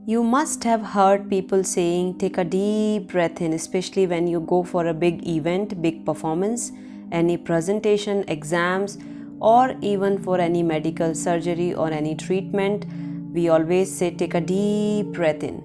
You must have heard people saying take a deep breath in, especially when you go for a big event, big performance, any presentation, exams, or even for any medical surgery or any treatment. We always say take a deep breath in.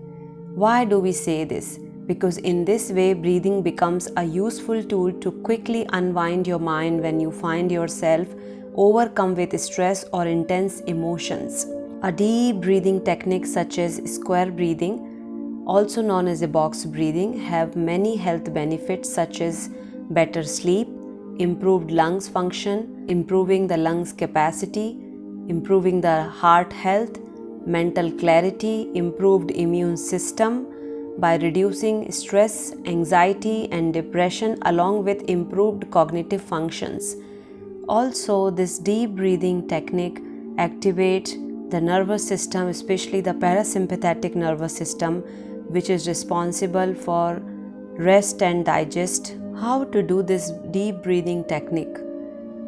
Why do we say this? Because in this way, breathing becomes a useful tool to quickly unwind your mind when you find yourself overcome with stress or intense emotions. A deep breathing technique such as square breathing, also known as a box breathing, have many health benefits such as better sleep, improved lungs function, improving the lungs capacity, improving the heart health, mental clarity, improved immune system by reducing stress, anxiety and depression along with improved cognitive functions. Also, this deep breathing technique activates the nervous system, especially the parasympathetic nervous system, which is responsible for rest and digest. How to do this deep breathing technique?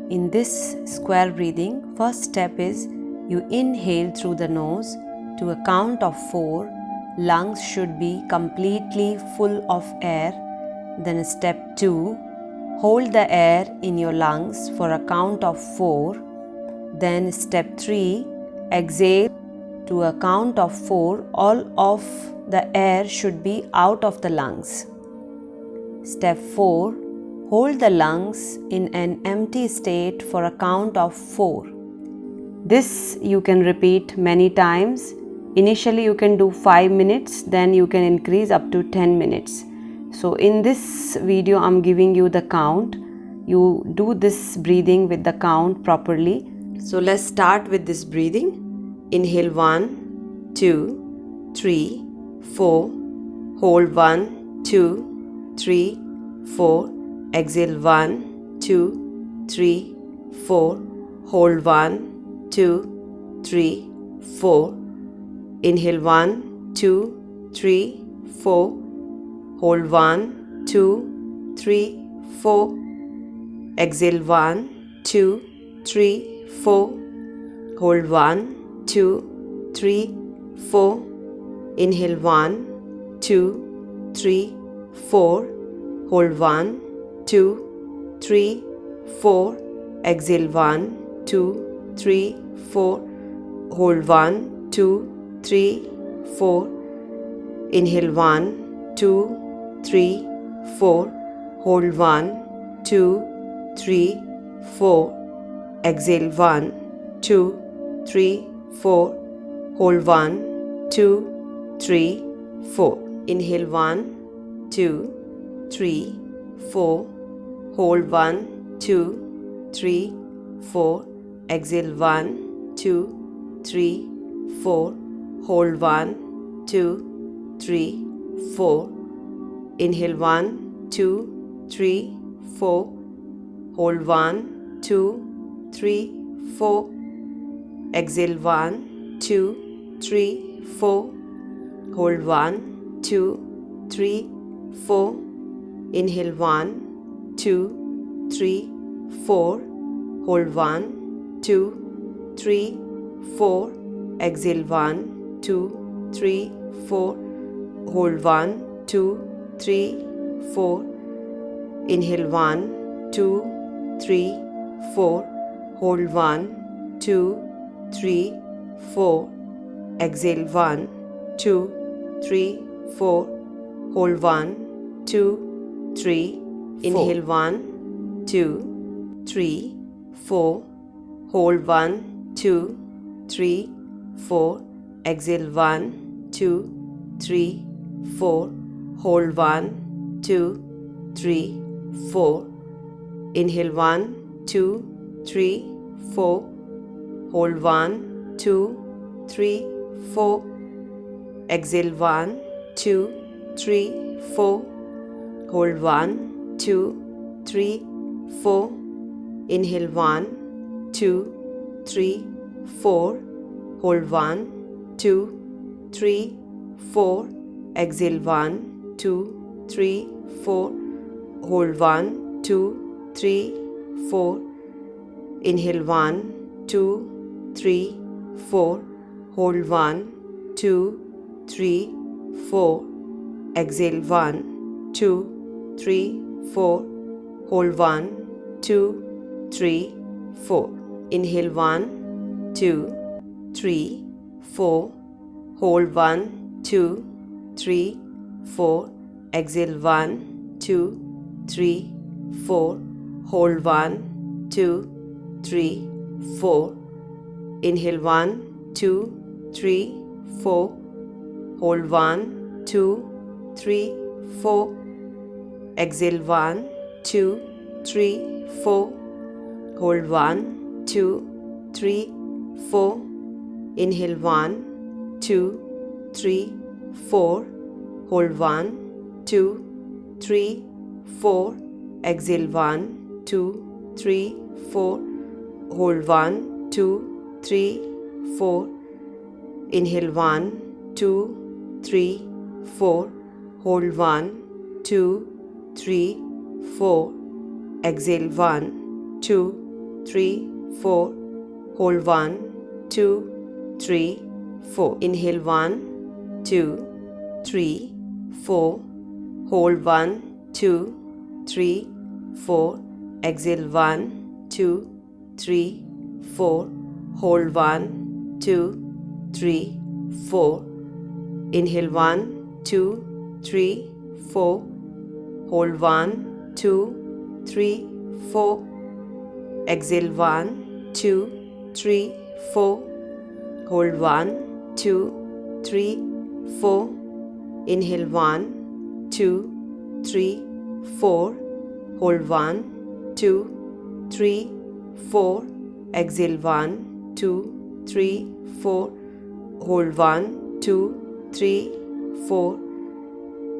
In this square breathing, first step is you inhale through the nose to a count of 4. Lungs should be completely full of air. Then step 2, hold the air in your lungs for a count of 4. Then step 3, exhale to a count of 4. All of the air should be out of the lungs. Step 4, hold the lungs in an empty state for a count of 4. This you can repeat many times. Initially you can do 5 minutes, then you can increase up to 10 minutes. So in this video I'm giving you the count. You do this breathing with the count properly. So let's start with this breathing. Inhale 1, 2, 3, 4. Hold 1, 2, 3, 4. Exhale 1, 2, 3, 4. Hold 1, 2, 3, 4. Inhale 1, 2, 3, 4. Hold 1, 2, 3, 4. Exhale 1, 2, 3, 4. Hold 1, 2, 3, 4. Inhale 1, 2, 3, 4. Hold 1, 2, 3, 4. Exhale 1, 2, 3, 4. Hold 1, 2, 3, 4. Inhale 1, 2, 3, 4. Hold 1, 2, 3, 4. Exhale 1, 2, 3, 4. Hold 1, 2, 3, 4. Inhale 1, 2, 3, 4. Hold 1, 2, 3, 4. Exhale 1, 2, 3, 4. Hold 1, 2, 3, 4. Inhale 1, 2, 3, 4. Hold 1, 2, 3, 4. Exhale 1, 2, 3, 4. Hold 1, 2, 3, 4. Inhale 1, 2, 3, 4. Hold 1, 2, 3, 4. Exhale 1, 2, 3, 4. Hold 1, 2, 3, 4. Inhale 1, 2, 3, 4. Hold 1, 2, 3, 4. Exhale 1, 2, 3, 4. Hold 1, 2, 3, 4. Inhale 1, 2, 3, 4. Hold 1, 2, 3, 4. Exhale 1, 2, 3, 4. Hold 1, 2, 3, 4. Inhale 1, 2, 3, 4. Hold 1, 2, 3, 4. Exhale 1, 2, 3, 4. Hold 1, 2, 3, 4. Inhale 1, 2, 3, 4. Hold 1, 2, 3, 4. Exhale 1, 2, 3, 4. Hold 1, 2, 3, 4. Inhale 1, 2, 3, 4. Hold 1, 2, 3, 4. Exhale 1, 2, 3, 4. Hold 1, 2, 3, 4. Inhale 1, 2, 3, 4. Hold 1, 2, 3, 4. Exhale 1, 2, 3, 4. Hold 1, 2, 3, 4. Inhale 1, 2, 3, 4. Hold 1, 2, 3, 4. Exhale 1, 2, 3, 4. Hold 1, 2, 3, 4. Inhale 1, 2, 3, 4. Hold 1, 2, 3, 4. Exhale 1, 2, 3, 4. Hold 1, 2, 3, 4. Inhale 1, 2, 3, 4. Hold 1, 2, 3, 4. Exhale 1, 2, 3, 4. Hold 1, 2, 3, 4. Inhale 1, 2, 3, 4. Hold 1, 2, 3, 4. Exhale 1, 2, 3, 4. Hold 1, 2, 3, 4. Inhale 1, 2, 3, 4. Hold 1, 2, 3, 4. Exhale 1, 2, 3, 4. Hold 1, 2, 3, 4. Inhale 1, 2, 3, 4. Hold 1, 2, 3, 4. Exhale 1, 2, 3, 4. Hold 1, 2, 3, 4.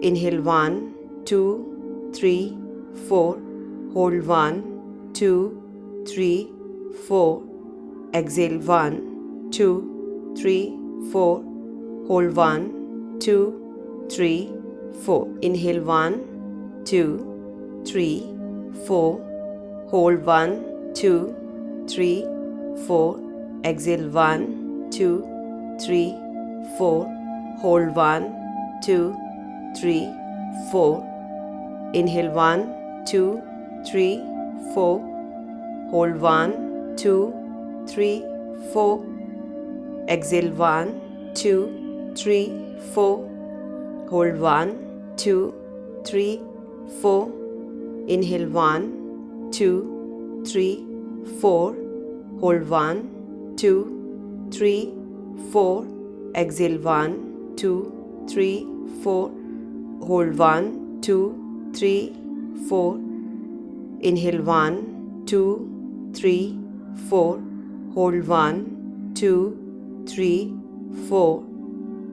Inhale 1, 2, 3, 4. Hold 1, 2, 3, 4. Exhale 1, 2, 3, 4. Hold 1, 2, 3, 4. Inhale 1, 2, 3, 4. Hold 1, 2, 3, 4. Exhale 1, 2, 3, 4. Hold 1, 2, 3, 4. Inhale 1, 2, 3, 4. Hold 1, 2, 3, 4. Exhale 1, 2, 3, 4. Hold 1, 2, 3, 4. Inhale 1, 2, 3, 4. Hold 1, 2, 3, 4. Exhale 1, 2, 3, 4. Hold 1, 2, 3, 4. Inhale 1, 2, 3, 4. Hold 1, 2, 3, 4.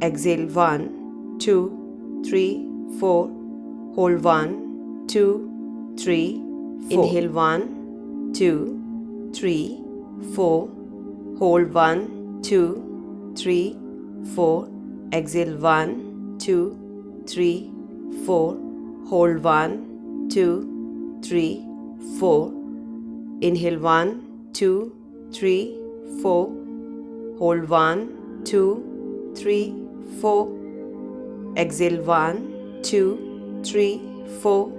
Exhale 1, 2, 3, 4. Hold 1, 2, 3, 4. Inhale 1, 2, 3, 4. Hold 1, 2, 3, 4. Exhale 1, 2, 3, 4. Hold 1, 2, 3, 4. Inhale 1, 2, 3, 4. Hold 1, 2, 3, 4. Exhale 1, 2, 3, 4.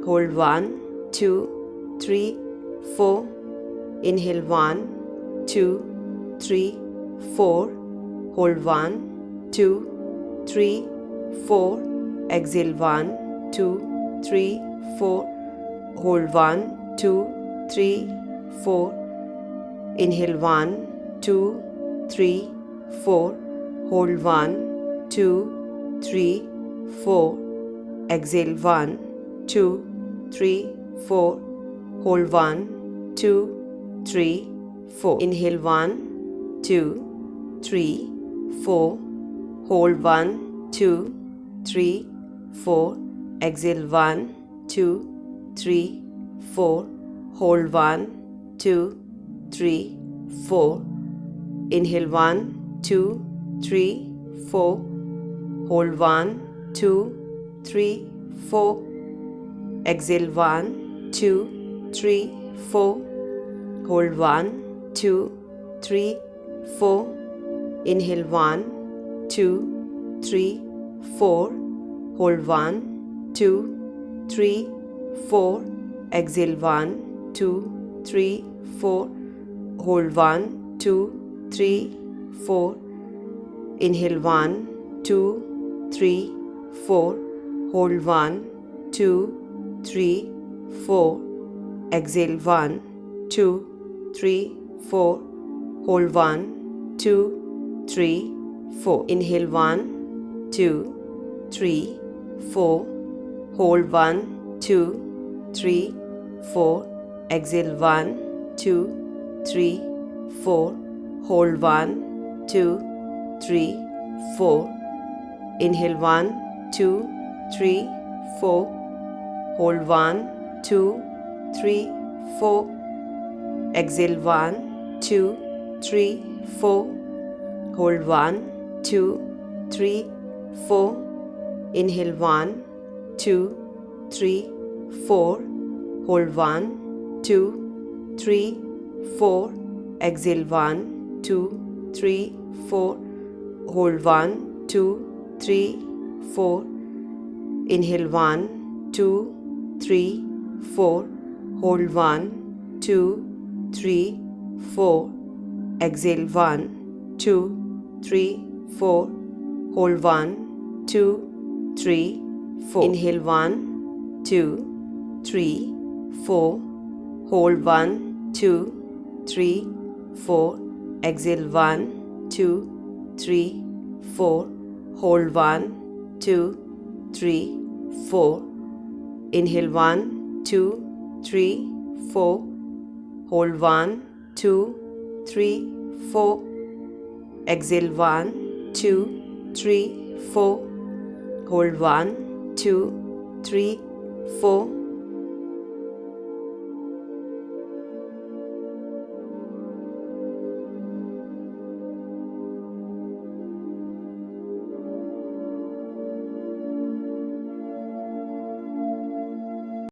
Hold 1, 2, 3, 4. Inhale 1, 2, 3, 4. Hold 1, 2, 3, 4. Exhale 1, 2, 3, 4. Hold 1, 2, 3, 4. Inhale 1, 2, 3, 4. Hold 1, 2, 3, 4. Exhale 1, 2, 3, 4. Hold 1, 2, 3, 4. Inhale 1, 2, 3, 4. Hold 1, 2, 3, 4. Exhale 1, 2, 3, 4. Hold 1, 2, 3, 4. Inhale 1, 2, 3, 4. Hold 1, 2, 3, 4. Exhale 1, 2, 3, 4. Hold 1, 2, 3, 4. Inhale 1, 2, 3, 4. Hold 1, 2, 3, 4. Exhale 1, 2, 3, 4. Hold 1, 2, 3, 4. Inhale 1, 2, 3, 4. Hold 1, 2, 3, 4. Exhale 1, 2, 3, 4. Hold 1, 2, 3, 4. Inhale 1, 2, 3, 4. Hold 1, 2, 3, 4. Exhale 1, 2, 3, 4. Hold 1, 2, 3, 4. Inhale 1, 2, 3, 4. Hold 1, 2, 3, 4. Exhale 1, 2, 3, 4. Hold 1, 2, 3, 4. Inhale 1, 2, 3, 4. Hold 1, 2, 3, 4. Exhale 1, 2, 3, 4. Hold 1, 2, 3, 4. Inhale 1, 2, 3, 4. Hold 1, 2, 3, 4. Exhale 1, 2, 3, 4. Hold 1, 2, 3, 4. Inhale 1, 2, 3, 4. Hold 1, 2, 3, 4. Exhale 1, 2, 3, 4. Hold 1, 2, 3, 4. Inhale 1, 2, 3, 4. Hold 1, 2, 3, 4. Exhale 1, 2, 3, 4. Hold 1, 2, 3, 4.